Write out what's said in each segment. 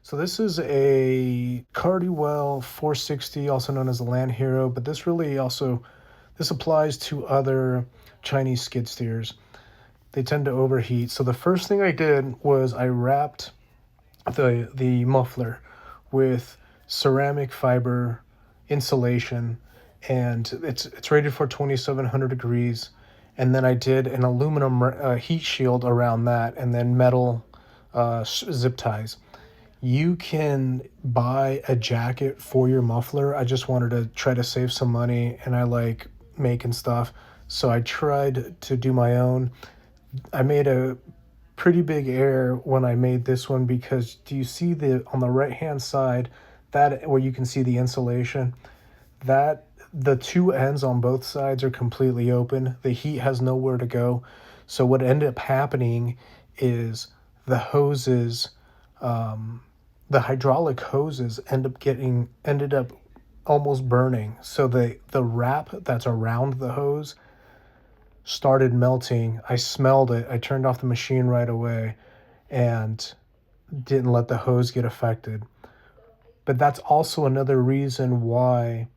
So this is a cartiwell 460, also known as the Land Hero, but this applies to other Chinese skid steers. They tend to overheat. So the first thing I did was I wrapped the muffler with ceramic fiber insulation, and it's rated for 2700 degrees. And then I did an aluminum heat shield around that, and then metal zip ties. You can buy a jacket for your muffler. I just wanted to try to save some money, and I like making stuff. So I tried to do my own. I made a pretty big error when I made this one because do you see the on the right hand side that where you can see the insulation? That the two ends on both sides are completely open. The heat has nowhere to go. So what ended up happening is the hoses the hydraulic hoses ended up almost burning. So the wrap that's around the hose started melting. I smelled it. I turned off the machine right away and didn't let the hose get affected. But that's also another reason why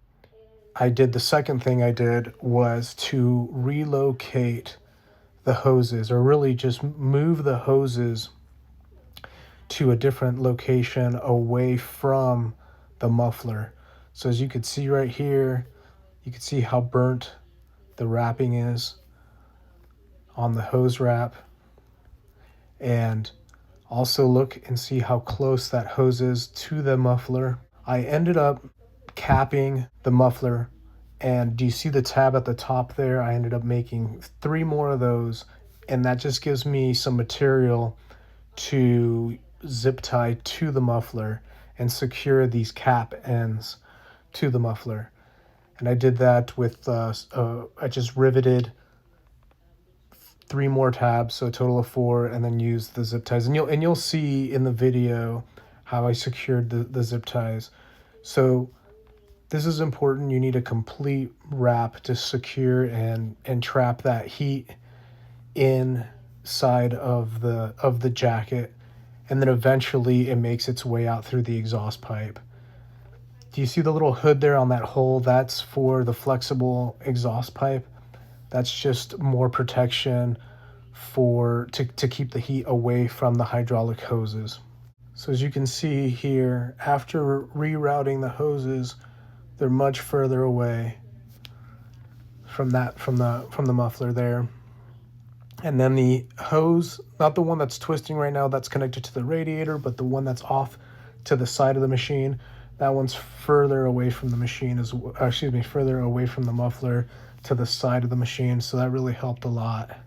I did the second thing I did was to relocate the hoses, or really just move the hoses to a different location away from the muffler. So as you can see right here, you can see how burnt the wrapping is on the hose wrap. And also look and see how close that hose is to the muffler. I ended up capping the muffler, and do you see the tab at the top there? I ended up making 3 more of those, and that just gives me some material to zip tie to the muffler and secure these cap ends to the muffler. And I did that with I just riveted 3 more tabs, so a total of 4, and then used the zip ties. And you'll see in the video how I secured the zip ties. So this is important. You need a complete wrap to secure and trap that heat inside of the jacket, and then eventually it makes its way out through the exhaust pipe. Do you see the little hood there on that hole? That's for the flexible exhaust pipe. That's just more protection to keep the heat away from the hydraulic hoses. So as you can see here, after rerouting the hoses, they're much further away from the muffler there. And then the hose, not the one that's twisting right now, that's connected to the radiator, but the one that's off to the side of the machine, that one's further away from the machine, further away from the muffler to the side of the machine. So that really helped a lot.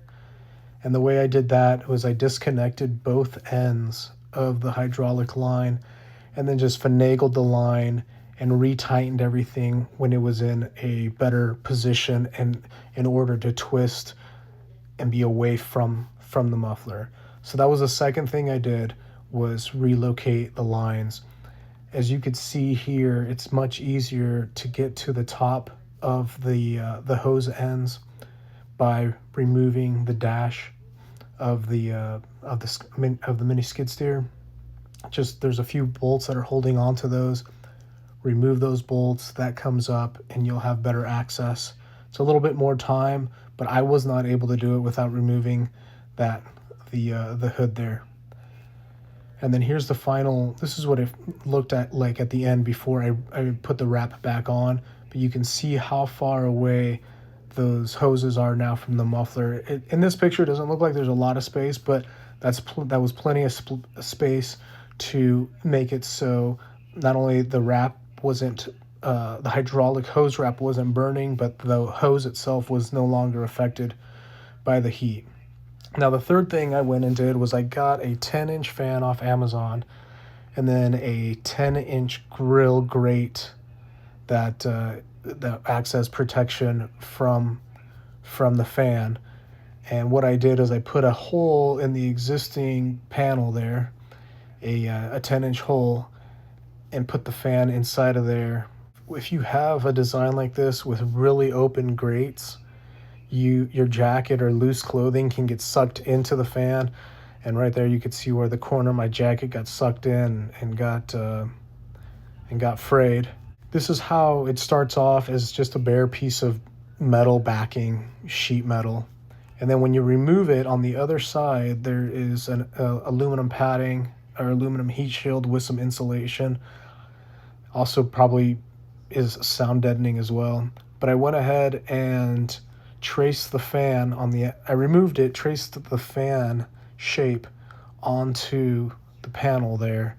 And the way I did that was I disconnected both ends of the hydraulic line and then just finagled the line and retightened everything when it was in a better position and in order to twist and be away from the muffler. So that was the second thing I did, was relocate the lines. As you could see here, it's much easier to get to the top of the hose ends by removing the dash of the mini skid steer. Just there's a few bolts that are holding on to those. Remove those bolts, that comes up, and you'll have better access. It's a little bit more time, but I was not able to do it without removing the hood there. And then here's the final. This is what it looked like at the end before I put the wrap back on. But you can see how far away those hoses are now from the muffler. In this picture, it doesn't look like there's a lot of space, but that was plenty of space to make it so not only the wrap wasn't the hydraulic hose wrap wasn't burning, but the hose itself was no longer affected by the heat. Now the third thing I went and did was I got a 10-inch fan off Amazon, and then a 10-inch grill grate that acts as protection from the fan. And what I did is I put a hole in the existing panel there, a 10-inch hole, and put the fan inside of there. If you have a design like this with really open grates, your jacket or loose clothing can get sucked into the fan, And right there you could see where the corner of my jacket got sucked in and got frayed. This is how it starts off, as just a bare piece of metal backing, sheet metal. And then when you remove it, on the other side there is an aluminum padding or aluminum heat shield with some insulation. Also probably is sound deadening as well. But I went ahead and traced the fan on the, I removed it, traced the fan shape onto the panel there.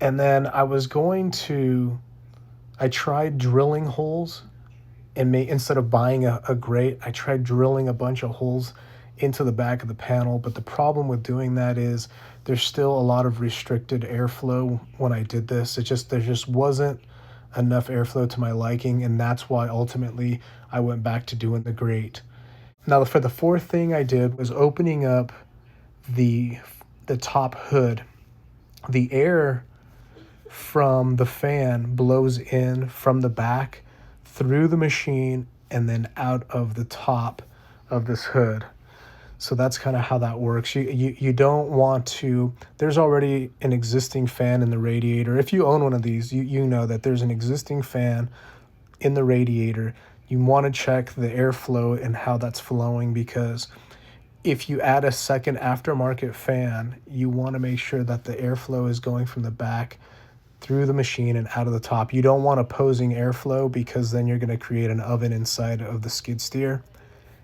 And then I tried drilling holes and instead of buying a grate, I tried drilling a bunch of holes into the back of the panel. But the problem with doing that is there's still a lot of restricted airflow when I did this. There just wasn't enough airflow to my liking, and that's why ultimately I went back to doing the grate. Now for the fourth thing I did was opening up the top hood. The air from the fan blows in from the back through the machine and then out of the top of this hood. So that's kind of how that works. You don't want to, there's already an existing fan in the radiator. If you own one of these, you know that there's an existing fan in the radiator. You want to check the airflow and how that's flowing, because if you add a second aftermarket fan, you want to make sure that the airflow is going from the back through the machine and out of the top. You don't want opposing airflow, because then you're going to create an oven inside of the skid steer,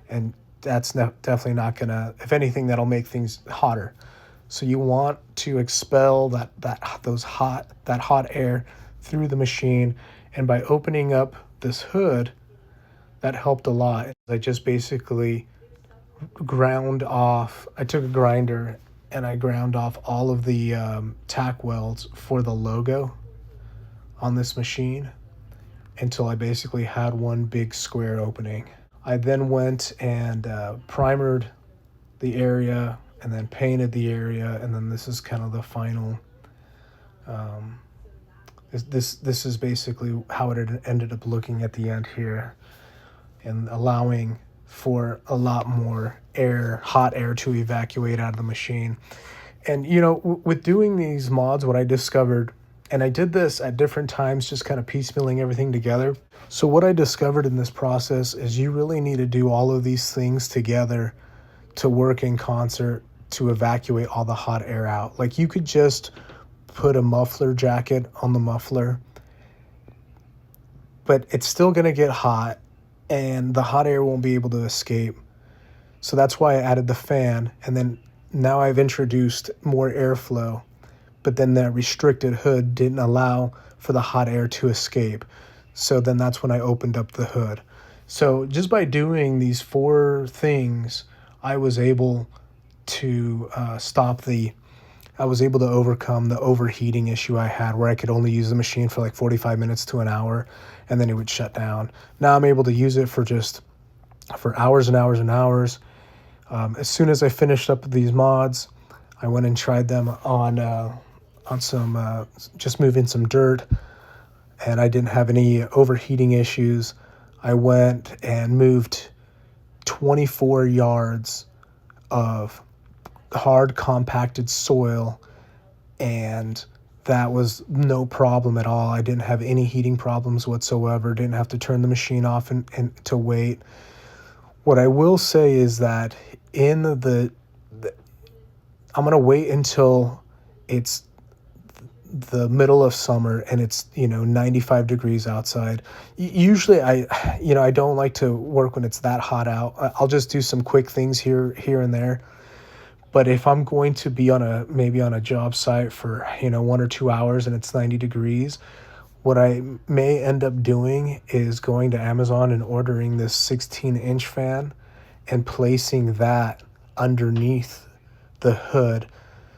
and that's definitely not going to, if anything, that'll make things hotter. So you want to expel that hot air through the machine. And by opening up this hood, that helped a lot. I just basically I took a grinder and I ground off all of the tack welds for the logo on this machine until I basically had one big square opening. I then went and primered the area and then painted the area, and then this is kind of the final. This is basically how it ended up looking at the end here, and allowing for a lot more hot air to evacuate out of the machine. And with doing these mods, what I discovered, and I did this at different times, just kind of piecemealing everything together. So what I discovered in this process is you really need to do all of these things together to work in concert to evacuate all the hot air out. Like, you could just put a muffler jacket on the muffler, but it's still going to get hot and the hot air won't be able to escape. So that's why I added the fan, and then now I've introduced more airflow, but then that restricted hood didn't allow for the hot air to escape. So then that's when I opened up the hood. So just by doing these 4 things, I was able to overcome the overheating issue I had, where I could only use the machine for like 45 minutes to an hour, and then it would shut down. Now I'm able to use it for hours and hours and hours. As soon as I finished up these mods, I went and tried them on some, just moving some dirt, and I didn't have any overheating issues. I went and moved 24 yards of hard compacted soil, and that was no problem at all. I didn't have any heating problems whatsoever. Didn't have to turn the machine off and to wait. What I will say is that I'm going to wait until it's the middle of summer and it's 95 degrees outside. Usually I don't like to work when it's that hot out. I'll just do some quick things here and there. But if I'm going to be maybe on a job site for 1 or 2 hours and it's 90 degrees, what I may end up doing is going to Amazon and ordering this 16-inch fan and placing that underneath the hood,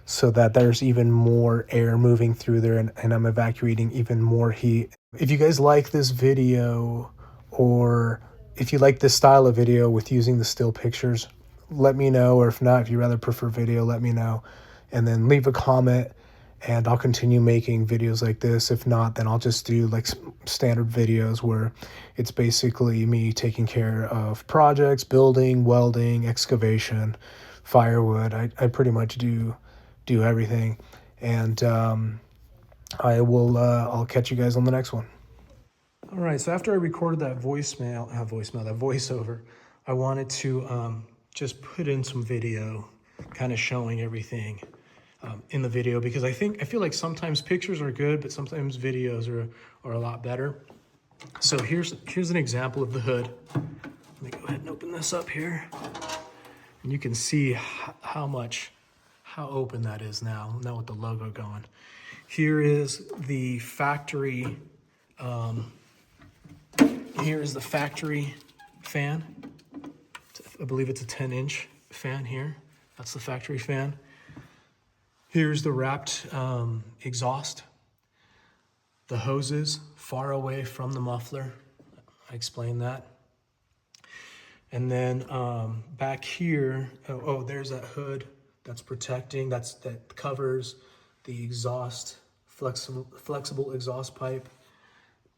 so that there's even more air moving through there, and I'm evacuating even more heat. If you guys like this video, or if you like this style of video with using the still pictures, let me know. Or if not, if you rather prefer video, let me know. And then leave a comment, and I'll continue making videos like this. If not, then I'll just do like standard videos where it's basically me taking care of projects, building, welding, excavation. firewood. I pretty much do everything. And I'll catch you guys on the next one. All right, so after I recorded that that voiceover, I wanted to just put in some video kind of showing everything in the video, because I feel like sometimes pictures are good, but sometimes videos are a lot better. So here's an example of the hood. Let me go ahead and open this up here. And you can see how open that is now with the logo going. Here is the factory, fan. I believe it's a 10-inch fan here. That's the factory fan. Here's the wrapped exhaust. The hoses far away from the muffler. I explained that. And then back here, there's that hood that's protecting, that covers the exhaust, flexible exhaust pipe.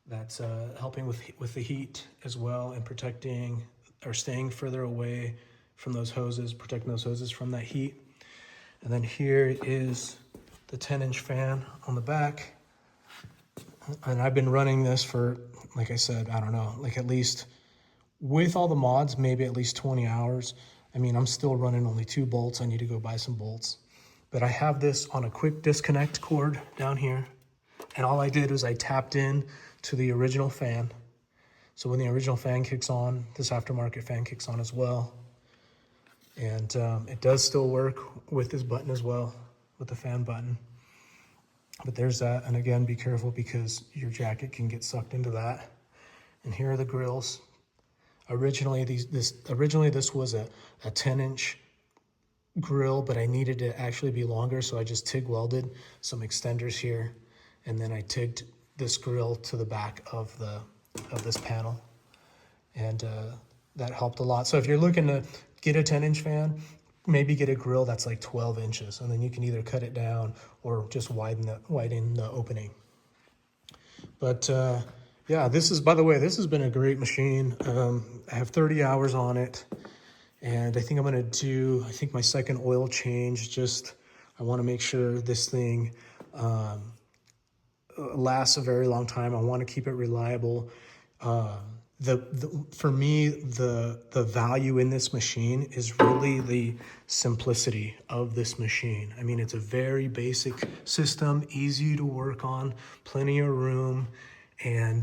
That's helping with the heat as well, and protecting or staying further away from those hoses, protecting those hoses from that heat. And then here is the 10-inch fan on the back. And I've been running this for, like I said, I don't know, like at least with all the mods, maybe at least 20 hours. I mean, I'm still running only 2 bolts. I need to go buy some bolts. But I have this on a quick disconnect cord down here. And all I did was I tapped in to the original fan. So when the original fan kicks on, this aftermarket fan kicks on as well. And it does still work with this button as well, with the fan button. But there's that. And again, be careful because your jacket can get sucked into that. And here are the grills. Originally, this was a 10-inch grill, but I needed it to actually be longer, so I just TIG welded some extenders here, and then I TIGged this grill to the back of this panel, and that helped a lot. So if you're looking to get a 10-inch fan, maybe get a grill that's like 12 inches, and then you can either cut it down or just widen the opening. But yeah, by the way, this has been a great machine. I have 30 hours on it, and I think I'm gonna do, my second oil change. I wanna make sure this thing lasts a very long time. I wanna keep it reliable. For me, the value in this machine is really the simplicity of this machine. I mean, it's a very basic system, easy to work on, plenty of room. And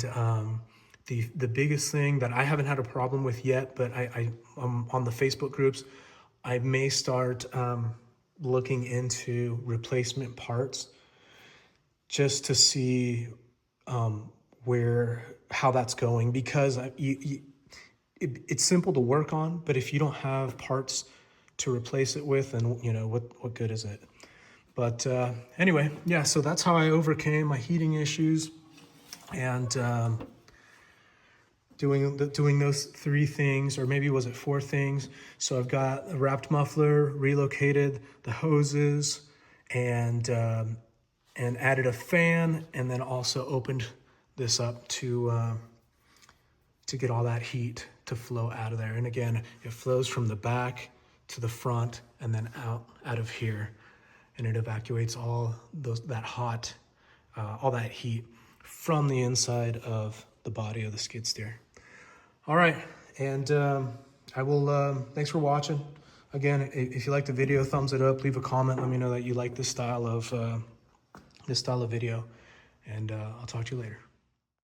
the biggest thing that I haven't had a problem with yet, but I'm on the Facebook groups, I may start looking into replacement parts just to see how that's going, because it's simple to work on, but if you don't have parts to replace it with, then what good is it? But anyway, yeah, so that's how I overcame my heating issues, and doing those 3 things, or maybe was it 4 things? So I've got a wrapped muffler, relocated the hoses, and added a fan, and then also opened this up to get all that heat to flow out of there. And again, it flows from the back to the front and then out of here, and it evacuates all that heat from the inside of the body of the skid steer. All right, and I will, thanks for watching. Again, if you like the video, thumbs it up, leave a comment, let me know that you like this style of video, and I'll talk to you later.